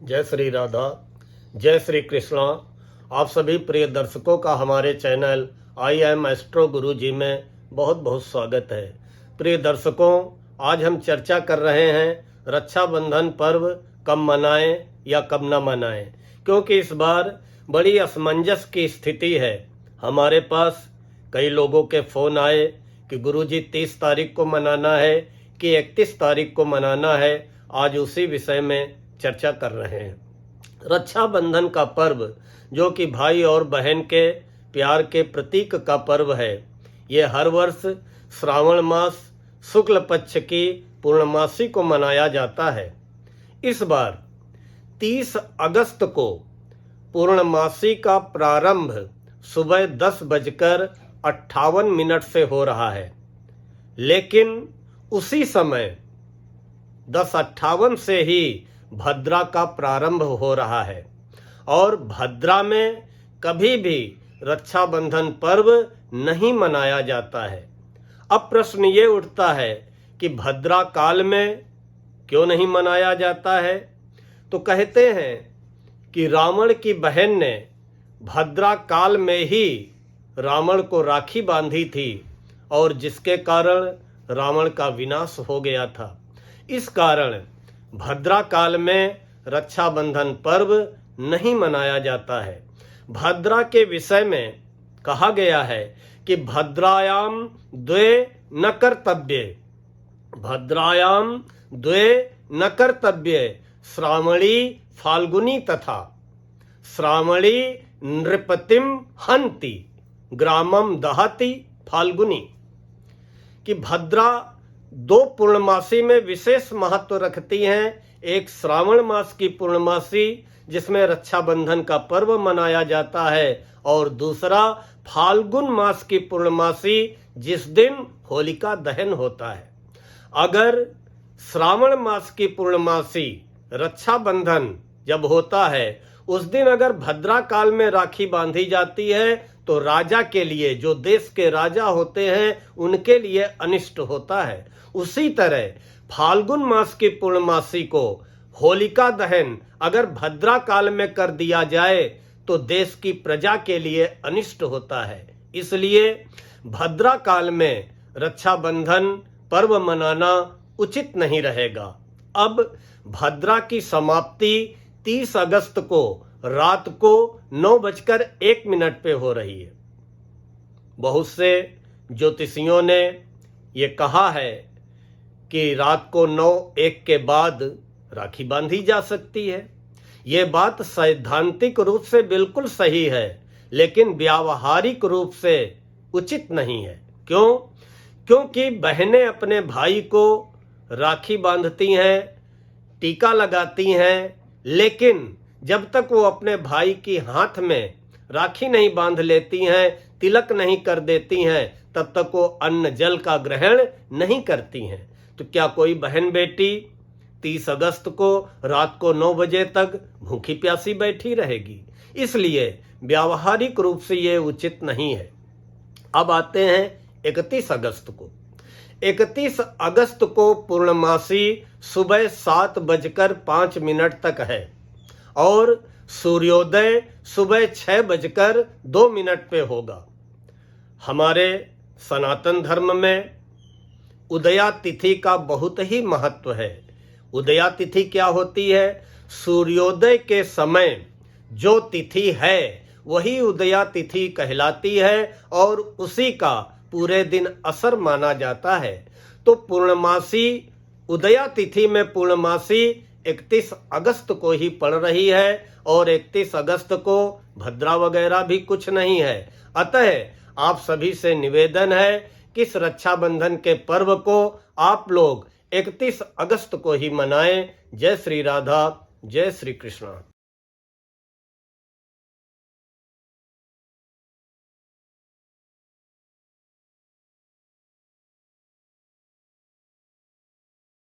जय श्री राधा, जय श्री कृष्णा। आप सभी प्रिय दर्शकों का हमारे चैनल आई एम एस्ट्रो गुरु जी में बहुत बहुत स्वागत है। प्रिय दर्शकों, आज हम चर्चा कर रहे हैं रक्षाबंधन पर्व कब मनाएं या कब न मनाएं, क्योंकि इस बार बड़ी असमंजस की स्थिति है। हमारे पास कई लोगों के फ़ोन आए कि गुरुजी 30 तारीख को मनाना है कि 31 तारीख को मनाना है। आज उसी विषय में चर्चा कर रहे हैं। रक्षाबंधन का पर्व, जो कि भाई और बहन के प्यार के प्रतीक का पर्व है, ये हर वर्ष श्रावण मास शुक्ल पक्ष की पूर्णमासी को मनाया जाता है। इस बार 30 अगस्त को पूर्णमासी का प्रारंभ सुबह 10:58 से हो रहा है, लेकिन उसी समय 10:58 से ही भद्रा का प्रारंभ हो रहा है और भद्रा में कभी भी रक्षाबंधन पर्व नहीं मनाया जाता है। अब प्रश्न ये उठता है कि भद्रा काल में क्यों नहीं मनाया जाता है? तो कहते हैं कि रावण की बहन ने भद्रा काल में ही रावण को राखी बांधी थी और जिसके कारण रावण का विनाश हो गया था। इस कारण भद्रा काल में रक्षाबंधन पर्व नहीं मनाया जाता है। भद्रा के विषय में कहा गया है कि भद्रायाम द्वे न कर्तव्ये, भद्रायाम द्वे न कर्तव्ये, श्रावणी फाल्गुनी तथा श्रावणी नृपतिम हंति ग्रामम दहति फाल्गुनी। कि भद्रा दो पूर्णमासी में विशेष महत्व रखती हैं। एक श्रावण मास की पूर्णमासी जिसमें रक्षाबंधन का पर्व मनाया जाता है, और दूसरा फाल्गुन मास की पूर्णमासी जिस दिन होलिका दहन होता है। अगर श्रावण मास की पूर्णमासी रक्षाबंधन जब होता है, उस दिन अगर भद्रा काल में राखी बांधी जाती है तो राजा के लिए, जो देश के राजा होते हैं, उनके लिए अनिष्ट होता है। उसी तरह फाल्गुन मास की पूर्णमासी को होलिका दहन अगर भद्रा काल में कर दिया जाए तो देश की प्रजा के लिए अनिष्ट होता है। इसलिए भद्रा काल में रक्षाबंधन पर्व मनाना उचित नहीं रहेगा। अब भद्रा की समाप्ति 30 अगस्त को रात को 9:01 पे हो रही है। बहुत से ज्योतिषियों ने ये कहा है कि रात को 9:01 के बाद राखी बांधी जा सकती है। ये बात सैद्धांतिक रूप से बिल्कुल सही है, लेकिन व्यावहारिक रूप से उचित नहीं है। क्यों? क्योंकि बहनें अपने भाई को राखी बांधती हैं, टीका लगाती हैं, लेकिन जब तक वो अपने भाई की हाथ में राखी नहीं बांध लेती हैं, तिलक नहीं कर देती हैं, तब तक वो अन्न जल का ग्रहण नहीं करती हैं। तो क्या कोई बहन बेटी 30 अगस्त को रात को 9 बजे तक भूखी प्यासी बैठी रहेगी? इसलिए व्यावहारिक रूप से ये उचित नहीं है। अब आते हैं 31 अगस्त को। 31 अगस्त को पूर्णमासी सुबह 7:05 तक है और सूर्योदय सुबह 6:02 पे होगा। हमारे सनातन धर्म में उदया तिथि का बहुत ही महत्व है। उदया तिथि क्या होती है? सूर्योदय के समय जो तिथि है वही उदया तिथि कहलाती है और उसी का पूरे दिन असर माना जाता है। तो पूर्णमासी, उदया तिथि में पूर्णमासी 31 अगस्त को ही पड़ रही है और 31 अगस्त को भद्रा वगैरह भी कुछ नहीं है। अतः आप सभी से निवेदन है कि इस रक्षाबंधन के पर्व को आप लोग 31 अगस्त को ही मनाएं। जय श्री राधा, जय श्री कृष्णा।